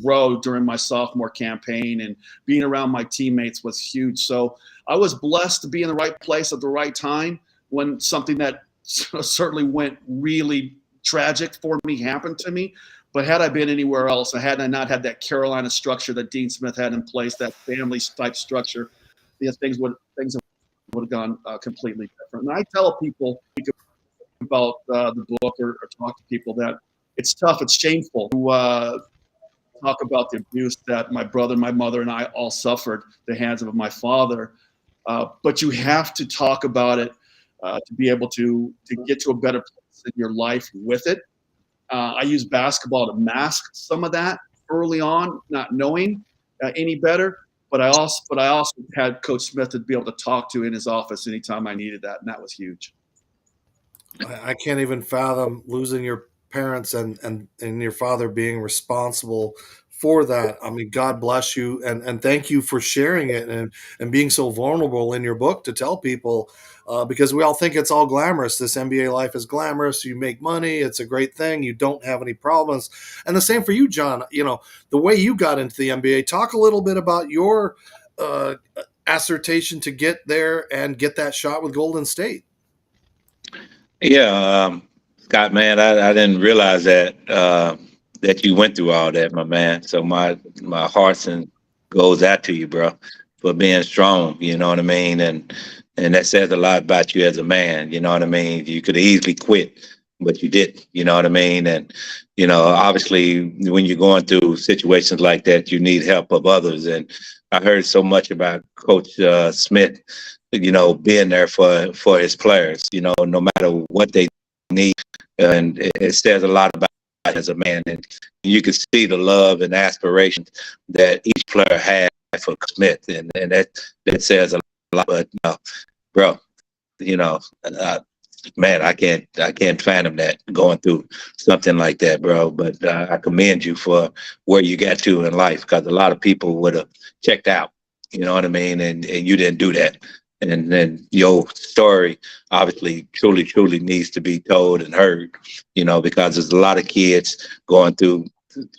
grow during my sophomore campaign, and being around my teammates was huge. So I was blessed to be in the right place at the right time when something that certainly went really tragic for me happened to me. But had I been anywhere else, had I not had that Carolina structure that Dean Smith had in place, that family type structure, things would have gone completely different. And I tell people about the book or talk to people that it's tough, it's shameful to talk about the abuse that my brother, my mother, and I all suffered at the hands of my father. But you have to talk about it to be able to get to a better place in your life with it. I use basketball to mask some of that early on, not knowing any better. but I also had Coach Smith to be able to talk to in his office anytime I needed that, and that was huge. I can't even fathom losing your parents and your father being responsible for that. I mean, God bless you, and thank you for sharing it and being so vulnerable in your book to tell people, because we all think it's all glamorous. This NBA life is glamorous. You make money. It's a great thing. You don't have any problems. And the same for you, John. You know, the way you got into the NBA. Talk a little bit about your assertion to get there and get that shot with Golden State. Yeah, Scott, man, I didn't realize that that you went through all that, my man. So my heart goes out to you, bro, for being strong. You know what I mean, and that says a lot about you as a man. You know what I mean. You could have easily quit, but you didn't. You know what I mean. And you know, obviously, when you're going through situations like that, you need help of others. And I heard so much about Coach Smith, you know, being there for his players, you know, no matter what they need. And it says a lot about him as a man. And you can see the love and aspirations that each player had for Smith. And that says a lot. But, bro, you know, man, I can't fathom that, going through something like that, bro. But I commend you for where you got to in life, because a lot of people would have checked out, you know what I mean? And you didn't do that. And then your story obviously truly needs to be told and heard, you know, because there's a lot of kids going through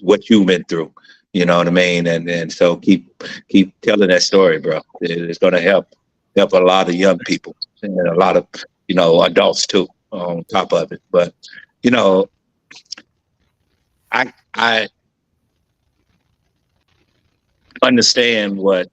what you went through, you know what I mean? And so keep telling that story, bro. It's going to help a lot of young people and a lot of, you know, adults too, on top of it. But, you know, I understand what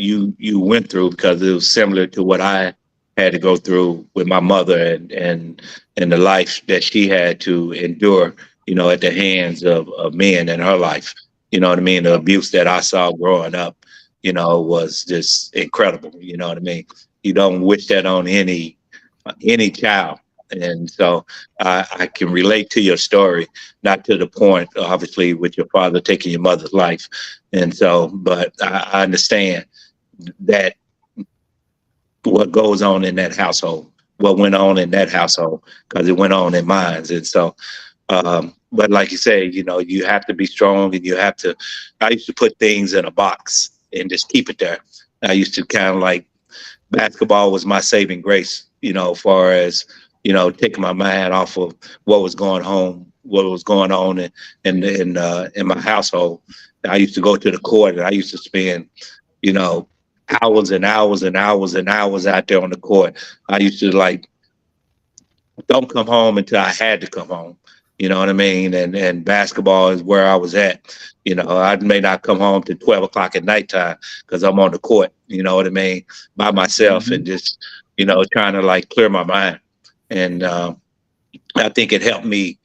you went through, because it was similar to what I had to go through with my mother and the life that she had to endure, you know, at the hands of men in her life. You know what I mean? The abuse that I saw growing up, you know, was just incredible. You know what I mean? You don't wish that on any child. And so I can relate to your story, not to the point, obviously, with your father taking your mother's life. And so, but I understand that what goes on in that household, what went on in that household, because it went on in mine. And so, but like you say, you know, you have to be strong, and I used to put things in a box and just keep it there. I used to kind of like, basketball was my saving grace, you know, as far as, you know, taking my mind off of what was going on in my household. I used to go to the court, and I used to spend, you know, hours and hours and hours and hours out there on the court. I used to like, don't come home until I had to come home. You know what I mean? And basketball is where I was at. You know, I may not come home till 12 o'clock at nighttime because I'm on the court, you know what I mean, by myself, and just, you know, trying to like clear my mind. And I think it helped me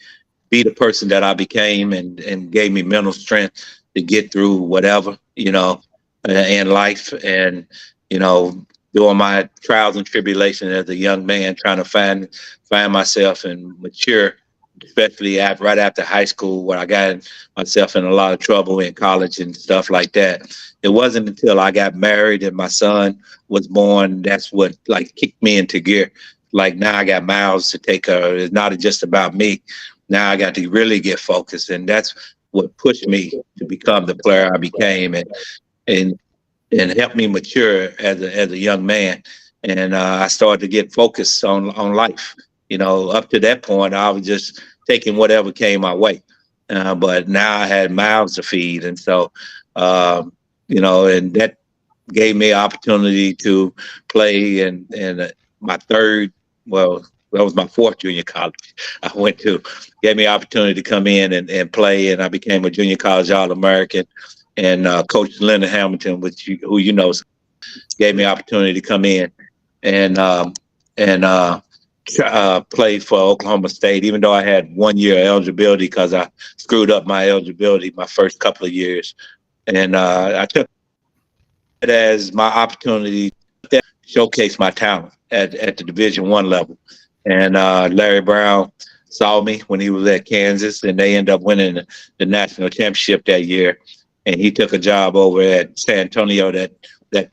be the person that I became, and gave me mental strength to get through whatever, you know, in life. And, you know, during my trials and tribulations as a young man, trying to find myself and mature, especially right after high school, where I got myself in a lot of trouble in college and stuff like that. It wasn't until I got married and my son was born, that's what like kicked me into gear. Like, now I got Miles to take care of. It's not just about me. Now I got to really get focused, and that's what pushed me to become the player I became, and helped me mature as a young man. And I started to get focused on life. You know, up to that point, I was just taking whatever came my way. But now I had mouths to feed. And so, you know, and that gave me an opportunity to play in my that was my fourth junior college I went to. Gave me an opportunity to come in and play, and I became a junior college All-American. And Coach Leonard Hamilton, who you know, gave me an opportunity to come in and play for Oklahoma State, even though I had 1 year eligibility because I screwed up my eligibility my first couple of years. And I took it as my opportunity to showcase my talent at the Division I level. And Larry Brown saw me when he was at Kansas, and they ended up winning the national championship that year. and he took a job over at San Antonio that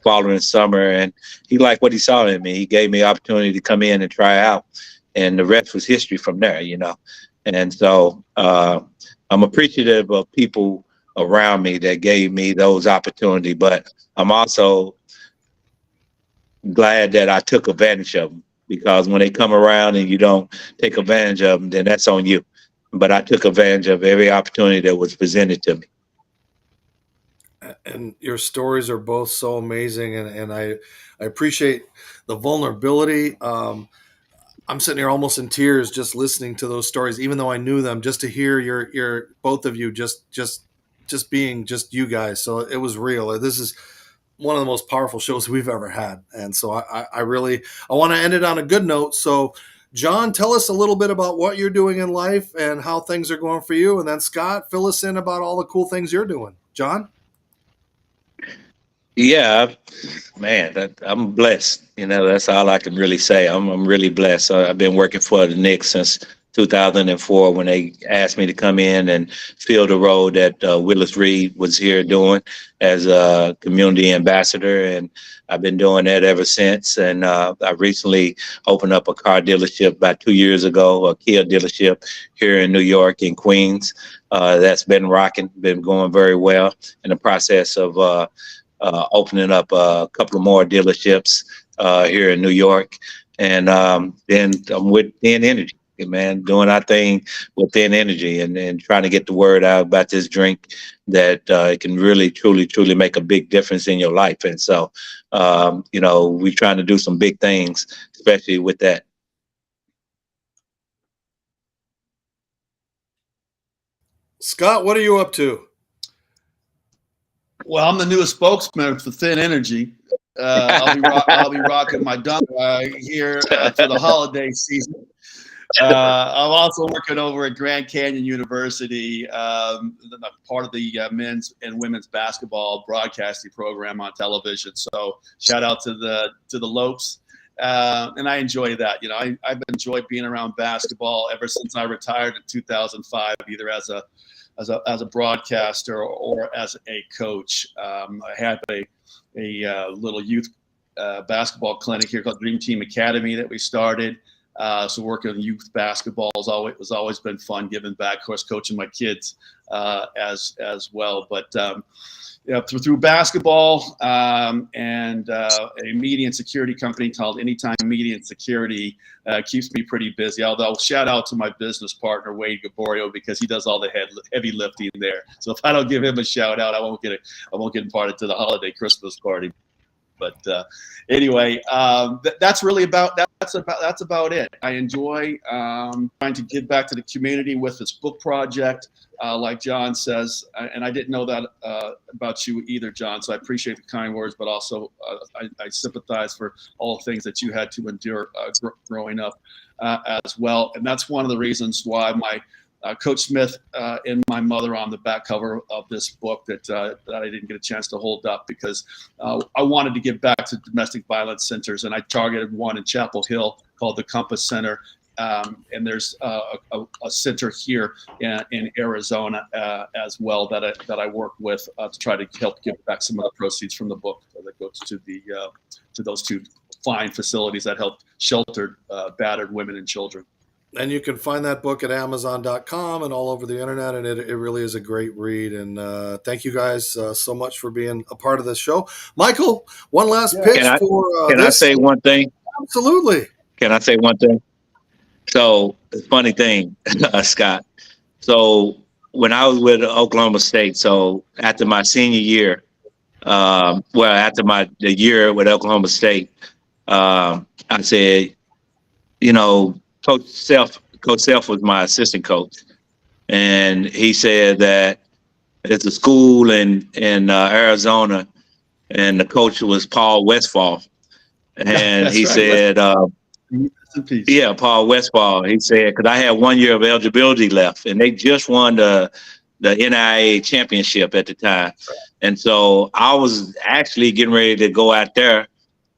following summer, and he liked what he saw in me. He gave me the opportunity to come in and try out, and the rest was history from there, you know. And so I'm appreciative of people around me that gave me those opportunities, but I'm also glad that I took advantage of them, because when they come around and you don't take advantage of them, then that's on you. But I took advantage of every opportunity that was presented to me. And your stories are both so amazing, and I appreciate the vulnerability. I'm sitting here almost in tears just listening to those stories, even though I knew them, just to hear your both of you just being just you guys. So it was real. This is one of the most powerful shows we've ever had. And so I want to end it on a good note. So John, tell us a little bit about what you're doing in life and how things are going for you. And then Scott, fill us in about all the cool things you're doing. John? Yeah, man, I'm blessed. You know, that's all I can really say. I'm really blessed. I've been working for the Knicks since 2004 when they asked me to come in and fill the role that Willis Reed was here doing as a community ambassador. And I've been doing that ever since. And I recently opened up a car dealership about 2 years ago, a Kia dealership here in New York, in Queens. That's been rocking, been going very well. In the process of opening up a couple of more dealerships here in New York. And then I'm with Thin Energy, man, doing our thing with Thin Energy and trying to get the word out about this drink that it can really, truly, truly make a big difference in your life. And so, you know, we're trying to do some big things, especially with that. Scott, what are you up to? Well, I'm the newest spokesman for Thin Energy. I'll be rocking my dunk here for the holiday season. I'm also working over at Grand Canyon University, part of the men's and women's basketball broadcasting program on television. So shout out to the Lopes. And I enjoy that. You know, I've enjoyed being around basketball ever since I retired in 2005, either as a broadcaster or as a coach. I had a little youth basketball clinic here called Dream Team Academy that we started. So working on youth basketball has always been fun, giving back, of course, coaching my kids as well. But through basketball and a media and security company called Anytime Media and Security keeps me pretty busy. Although shout out to my business partner Wade Gaborio, because he does all the heavy lifting there. So if I don't give him a shout out, I won't get invited to the holiday Christmas party. But anyway, that's really that's about it. I enjoy trying to give back to the community with this book project, like John says. And I didn't know that about you either, John. So I appreciate the kind words, but also I sympathize for all the things that you had to endure growing up as well. And that's one of the reasons why my Coach Smith and my mother on the back cover of this book that I didn't get a chance to hold up, because I wanted to give back to domestic violence centers, and I targeted one in Chapel Hill called the Compass Center, and there's a center here in Arizona as well that I work with to try to help give back some of the proceeds from the book that goes to those two fine facilities that help shelter battered women and children. And you can find that book at Amazon.com and all over the internet. And it really is a great read. And thank you guys so much for being a part of this show. Michael, one last pitch Can I say one thing? Absolutely. Can I say one thing? So, funny thing, Scott. So, when I was with Oklahoma State, so after my senior year, after the year with Oklahoma State, I said, you know, Coach Self was my assistant coach, and he said that it's a school in Arizona, and the coach was Paul Westphal, and he said, yeah, Paul Westphal. He said, because I had 1 year of eligibility left, and they just won the NIA championship at the time, and so I was actually getting ready to go out there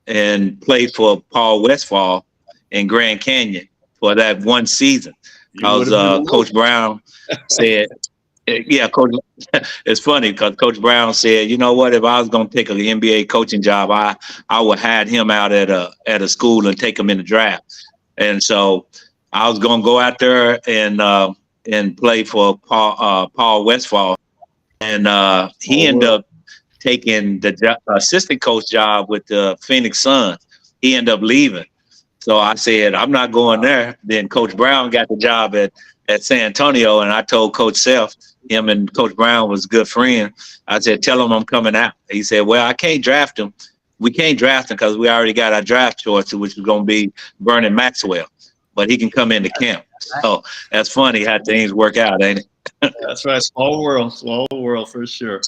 and play for Paul Westphal in Grand Canyon for that one season. Because Coach Brown said, Yeah, Coach. It's funny because Coach Brown said, you know what? If I was going to take an NBA coaching job, I would hide him out at a school and take him in the draft. And so I was going to go out there and play for Paul Westphal, and he ended up taking the assistant coach job with the Phoenix Suns. He ended up leaving. So I said, I'm not going there. Then Coach Brown got the job at San Antonio, and I told Coach Self, him and Coach Brown was a good friend. I said, tell him I'm coming out. He said, well, I can't draft him. We can't draft him because we already got our draft choice, which is going to be Vernon Maxwell. But he can come into camp. So that's funny how things work out, ain't it? That's right. Small world for sure.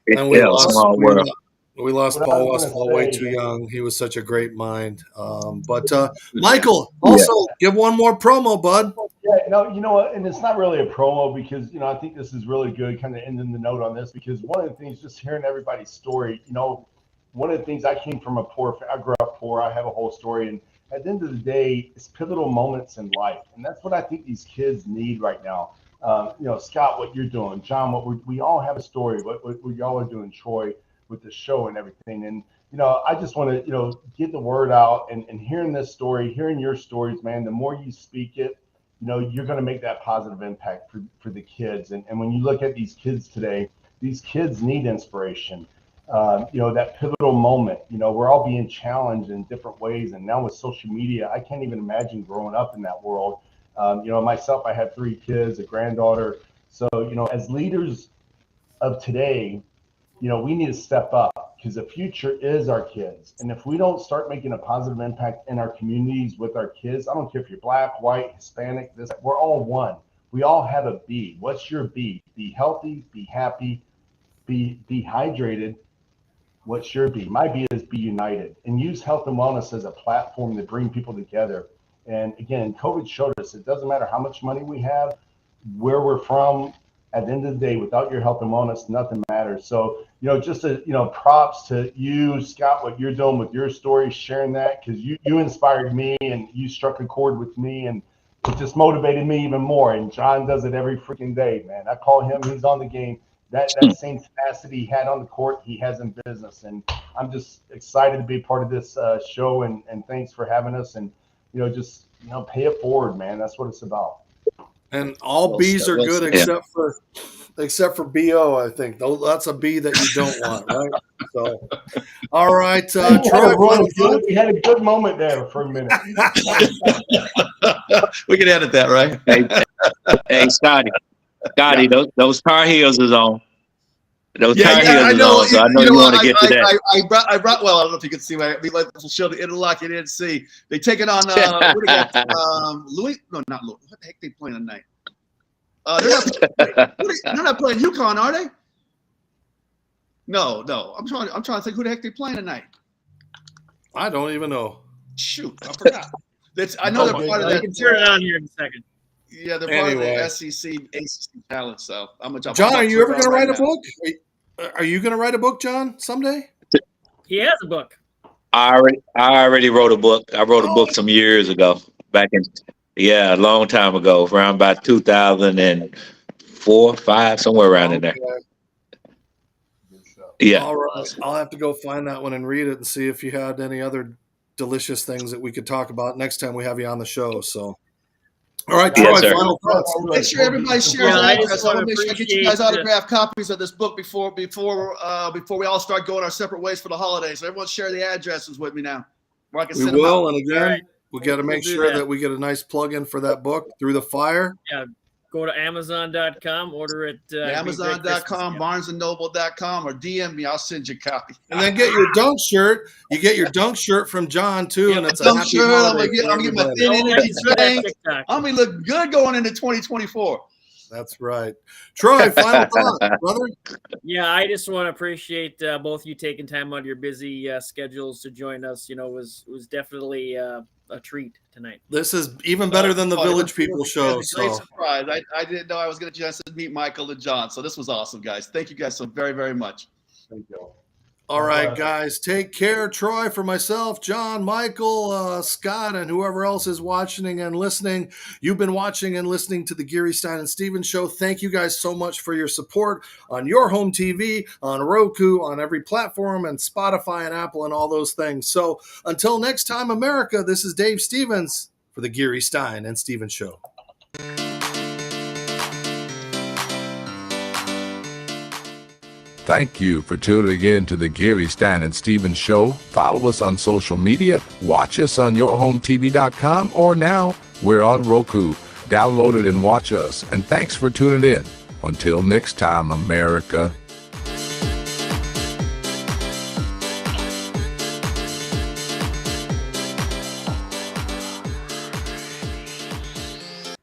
And we lost, small world. We lost Paul Westphal way too young. He was such a great mind. But Michael, also give one more promo, bud. Yeah, no, you know what? And it's not really a promo because, I think this is really good kind of ending the note on this because one of the things, just hearing everybody's story, one of the things I came from I grew up poor. I have a whole story. And at the end of the day, it's pivotal moments in life. And that's what I think these kids need right now. Scott, what you're doing, John, we all have a story, what y'all are doing, Troy, with the show and everything. And, I just want to, get the word out and hearing this story, hearing your stories, man, the more you speak it, you're going to make that positive impact for the kids. And when you look at these kids today, these kids need inspiration. That pivotal moment, we're all being challenged in different ways. And now with social media, I can't even imagine growing up in that world. Myself, I have 3 kids, a granddaughter. So, as leaders of today, we need to step up because the future is our kids. And if we don't start making a positive impact in our communities with our kids, I don't care if you're black, white, Hispanic, we're all one. We all have a B. What's your B? Be healthy, be happy, be hydrated. What's your B? My B is be united and use health and wellness as a platform to bring people together. And again, COVID showed us it doesn't matter how much money we have, where we're from. At the end of the day, without your health and wellness, nothing matters. So, props to you, Scott, what you're doing with your story, sharing that, because you inspired me and you struck a chord with me, and it just motivated me even more. And John does it every freaking day, man. I call him, he's on the game. That same tenacity he had on the court, he has in business. And I'm just excited to be part of this show, and thanks for having us. And, pay it forward, man. That's what it's about. And all B's are good except for BO, I think. That's a B that you don't want, right? So, all right, Troy. We had a good moment there for a minute. We can edit that, right? Hey, Scotty, those Tar Heels is on. Those Tar Heels is on, so I know you want to get to that. I brought. Well, I don't know if you can see my. We'll show the interlock. You didn't see. They take it on. What do you got? Louis? No, not Louis. What the heck they playing tonight? They're not playing UConn, are they? No. I'm trying to think who the heck they playing tonight. I don't even know. Shoot, I forgot. I know they're part of that. You can turn it on here in a second. Yeah, they're part of the SEC, ACC talent. So I'm gonna jump. John, are you ever going to write a book? Are you going to write a book, John, someday? He has a book. I already wrote a book. I wrote a book some years ago, a long time ago, around about 2004, 5, somewhere around in there. Yeah. All right. I'll have to go find that one and read it and see if you had any other delicious things that we could talk about next time we have you on the show. So, all right, Troy, final thoughts. Make sure everybody shares the address. I want to make sure I get you guys autographed copies of this book before we all start going our separate ways for the holidays. So everyone share the addresses with me now. We will, and again, we got to make sure that we get a nice plug-in for that book, Through the Fire. Yeah, go to Amazon.com, order it. Amazon.com, BarnesandNoble.com, or DM me. I'll send you a copy. And then get your dunk shirt. You get your dunk shirt from John, too. Yeah, and it's a dunk happy shirt. holiday. I'm going to get my thin energy drink. I'm going to look good going into 2024. That's right. Troy, final thought, brother. Yeah, I just want to appreciate both you taking time out of your busy schedules to join us. It was definitely a treat tonight. This is even better than the Village People show. Great surprise. I didn't know I was going to just meet Michael and John. So this was awesome, guys. Thank you guys so very, very much. Thank you. All right, guys, take care. Troy, for myself, John, Michael, Scott, and whoever else is watching and listening. You've been watching and listening to the Geary, Stein and Stevens Show. Thank you guys so much for your support on your home TV, on Roku, on every platform, and Spotify and Apple and all those things. So until next time, America, this is Dave Stevens for the Geary, Stein and Stevens Show. Thank you for tuning in to the Geary, Stein and Stevens Show. Follow us on social media. Watch us on yourhometv.com, or now we're on Roku. Download it and watch us. And thanks for tuning in. Until next time, America.